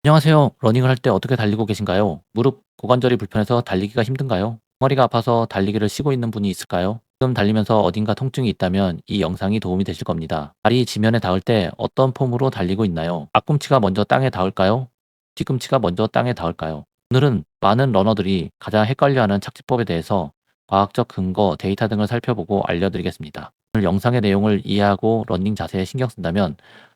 안녕하세요. 러닝을 할 때 어떻게 달리고 계신가요? 무릎, 고관절이 불편해서 달리기가 힘든가요? 허리가 아파서 달리기를 쉬고 있는 분이 있을까요? 지금 달리면서 어딘가 통증이 있다면 이 영상이 도움이 되실 겁니다. 발이 지면에 닿을 때 어떤 폼으로 달리고 있나요? 앞꿈치가 먼저 땅에 닿을까요? 뒤꿈치가 먼저 땅에 닿을까요? 오늘은 많은 러너들이 가장 헷갈려하는 착지법에 대해서 과학적 근거, 데이터 등을 살펴보고 알려드리겠습니다. 오늘 영상의 내용을 이해하고 러닝 자세에 신경 쓴다면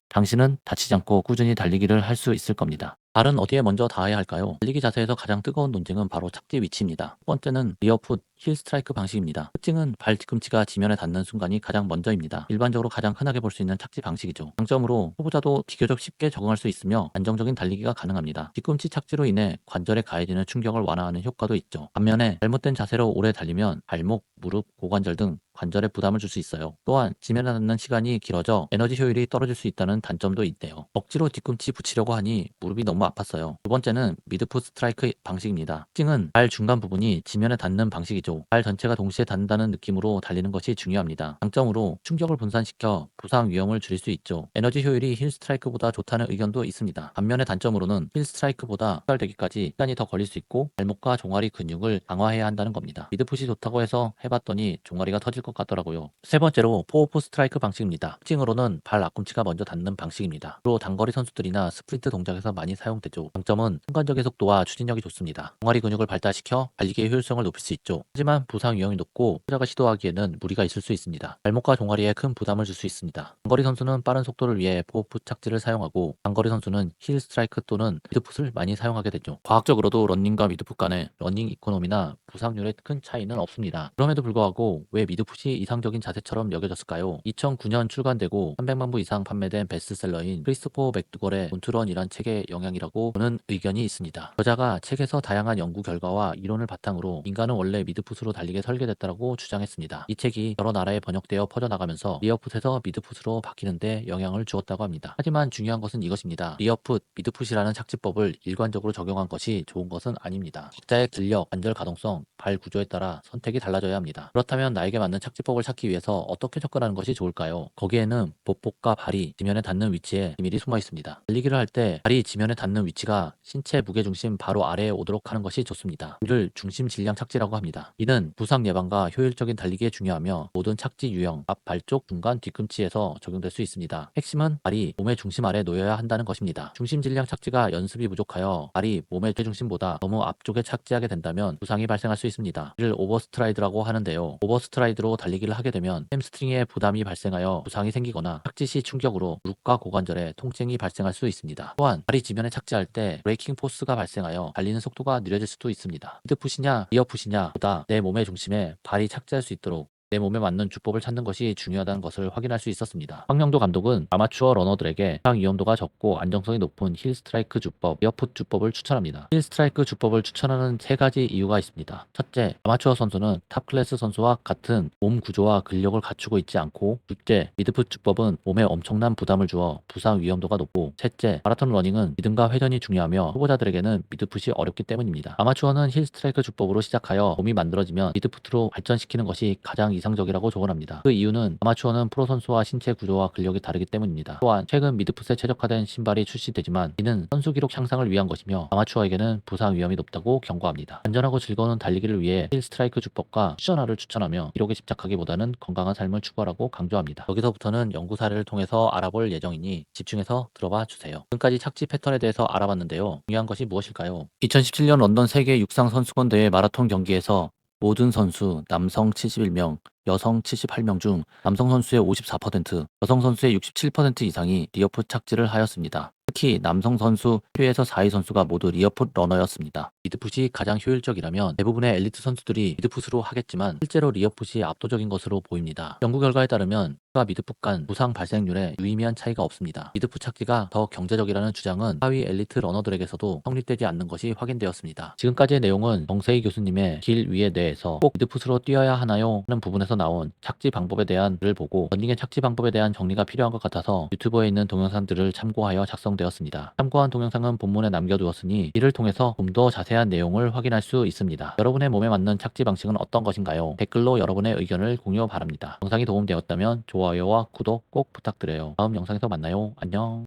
당신은 다치지 않고 꾸준히 달리기를 할 수 있을 겁니다. 발은 어디에 먼저 닿아야 할까요? 달리기 자세에서 가장 뜨거운 논쟁은 바로 착지 위치입니다. 첫 번째는 리어풋, 힐 스트라이크 방식입니다. 특징은 발 뒤꿈치가 지면에 닿는 순간이 가장 먼저입니다. 일반적으로 가장 흔하게 볼 수 있는 착지 방식이죠. 장점으로 초보자도 비교적 쉽게 적응할 수 있으며 안정적인 달리기가 가능합니다. 뒤꿈치 착지로 인해 관절에 가해지는 충격을 완화하는 효과도 있죠. 반면에 잘못된 자세로 오래 달리면 발목, 무릎, 고관절 등 관절에 부담을 줄 수 있어요. 또한 지면에 닿는 시간이 길어져 에너지 효율이 떨어질 수 있다는 단점도 있대요. 억지로 뒤꿈치 붙이려고 하니 무릎이 너무 아팠어요. 두 번째는 미드풋 스트라이크 방식입니다. 특징은 발 중간 부분이 지면에 닿는 방식이죠. 발 전체가 동시에 닿는다는 느낌으로 달리는 것이 중요합니다. 장점으로 충격을 분산시켜 부상 위험을 줄일 수 있죠. 에너지 효율이 힐 스트라이크보다 좋다는 의견도 있습니다. 반면에 단점으로는 힐 스트라이크보다 숙달되기까지 시간이 더 걸릴 수 있고 발목과 종아리 근육을 강화해야 한다는 겁니다. 미드풋이 좋다고 해서 해봤더니 종아리가 터질 것 같더라고요. 세 번째로 포워풋 스트라이크 방식입니다. 특징으로는 발 앞꿈치가 먼저 닿는 방식입니다. 주로 단거리 선수들이나 스프린트 동작에서 많이 사용되죠. 장점은 순간적인 속도와 추진력이 좋습니다. 종아리 근육을 발달시켜 달리기의 효율성을 높일 수 있죠. 하지만 부상 위험이 높고 초보자가 시도하기에는 무리가 있을 수 있습니다. 발목과 종아리에 큰 부담을 줄 수 있습니다. 단거리 선수는 빠른 속도를 위해 포워풋 착지를 사용하고 단거리 선수는 힐 스트라이크 또는 미드풋을 많이 사용하게 되죠. 과학적으로도 러닝과 미드풋 간에 러닝 이코노미나 부상률에 큰 차이는 없습니다. 그럼에도 불구하고 왜 미드풋이 이상적인 자세처럼 여겨졌을까요? 2009년 출간되고 300만 부 이상 판매된 베스트셀러인 크리스토퍼 맥두걸의 본투런이란 책의 영향이라고 보는 의견이 있습니다. 저자가 책에서 다양한 연구 결과와 이론을 바탕으로 인간은 원래 미드풋으로 달리게 설계됐다고 주장했습니다. 이 책이 여러 나라에 번역되어 퍼져나가면서 리어풋에서 미드풋으로 바뀌는데 영향을 주었다고 합니다. 하지만 중요한 것은 이것입니다. 리어풋, 미드풋이라는 착지법을 일관적으로 적용한 것이 좋은 것은 아닙니다. 각자의 근력, 관절 가동성, 발 구조에 따라 선택이 달라져야 합니다. 그렇다면 나에게 맞는 착지법을 찾기 위해서 어떻게 접근하는 것이 좋을까요? 거기에는 보폭과 발이 지면에 닿는 위치에 비밀이 숨어 있습니다. 달리기를 할 때 발이 지면에 닿는 위치가 신체 무게중심 바로 아래에 오도록 하는 것이 좋습니다. 이를 중심 질량 착지라고 합니다. 이는 부상 예방과 효율적인 달리기에 중요하며 모든 착지 유형, 앞, 발 쪽, 중간, 뒤꿈치에서 적용될 수 있습니다. 핵심은 발이 몸의 중심 아래 놓여야 한다는 것입니다. 중심 질량 착지가 연습이 부족하여 발이 몸의 중심보다 너무 앞쪽에 착지하게 된다면 부상이 발생할 수 있습니다. 이를 오버스트라이드라고 하는데요. 오버스트라이드로 달리기를 하게 되면 햄스트링에 부담이 발생하여 부상이 생기거나 착지 시 충격으로 무릎과 고관절에 통증이 발생할 수 있습니다. 또한 발이 지면에 착지할 때 브레이킹 포스가 발생하여 달리는 속도가 느려질 수도 있습니다. 미드풋이냐 리어풋이냐 보다 내 몸의 중심에 발이 착지할 수 있도록 내 몸에 맞는 주법을 찾는 것이 중요하다는 것을 확인할 수 있었습니다. 황영도 감독은 아마추어 러너들에게 부상 위험도가 적고 안정성이 높은 힐 스트라이크 주법, 리어풋 주법을 추천합니다. 힐 스트라이크 주법을 추천하는 세 가지 이유가 있습니다. 첫째, 아마추어 선수는 탑 클래스 선수와 같은 몸 구조와 근력을 갖추고 있지 않고, 둘째, 미드풋 주법은 몸에 엄청난 부담을 주어 부상 위험도가 높고, 셋째, 마라톤 러닝은 리듬과 회전이 중요하며 초보자들에게는 미드풋이 어렵기 때문입니다. 아마추어는 힐 스트라이크 주법으로 시작하여 몸이 만들어지면 미드풋으로 발전시키는 것이 가장 이상적이라고 조언합니다. 그 이유는 아마추어는 프로 선수와 신체 구조와 근력이 다르기 때문입니다. 또한 최근 미드풋에 최적화된 신발이 출시되지만 이는 선수 기록 향상을 위한 것이며 아마추어에게는 부상 위험이 높다고 경고합니다. 안전하고 즐거운 달리기를 위해 힐 스트라이크 주법과 쿠션화를 추천하며 기록에 집착하기보다는 건강한 삶을 추구하라고 강조합니다. 여기서부터는 연구 사례를 통해서 알아볼 예정이니 집중해서 들어봐 주세요. 지금까지 착지 패턴에 대해서 알아봤는데요. 중요한 것이 무엇일까요? 2017년 런던 세계 육상 선수권 대회 마라톤 경기에서 모든 선수 남성 71명, 여성 78명 중 남성 선수의 54%, 여성 선수의 67% 이상이 리어풋 착지를 하였습니다. 특히 남성 선수 1위에서 4위 선수가 모두 리어풋 러너였습니다. 미드풋이 가장 효율적이라면 대부분의 엘리트 선수들이 미드풋으로 하겠지만 실제로 리어풋이 압도적인 것으로 보입니다. 연구 결과에 따르면 과 미드풋 간 부상 발생률에 유의미한 차이가 없습니다. 미드풋 착지가 더 경제적이라는 주장은 하위 엘리트 러너들에게서도 성립되지 않는 것이 확인되었습니다. 지금까지의 내용은 정세희 교수님의 길 위에 뇌에서 꼭 미드풋으로 뛰어야 하나요? 하는 부분에서 나온 착지 방법에 대한 글을 보고 러닝의 착지 방법에 대한 정리가 필요한 것 같아서 유튜브에 있는 동영상들을 참고하여 작성되었습니다. 참고한 동영상은 본문에 남겨두었으니 이를 통해서 좀 더 자세한 내용을 확인할 수 있습니다. 여러분의 몸에 맞는 착지 방식은 어떤 것인가요? 댓글로 여러분의 의견을 공유 바랍니다. 영상이 도움되었다면 좋아요와 구독 꼭 부탁드려요. 다음 영상에서 만나요. 안녕.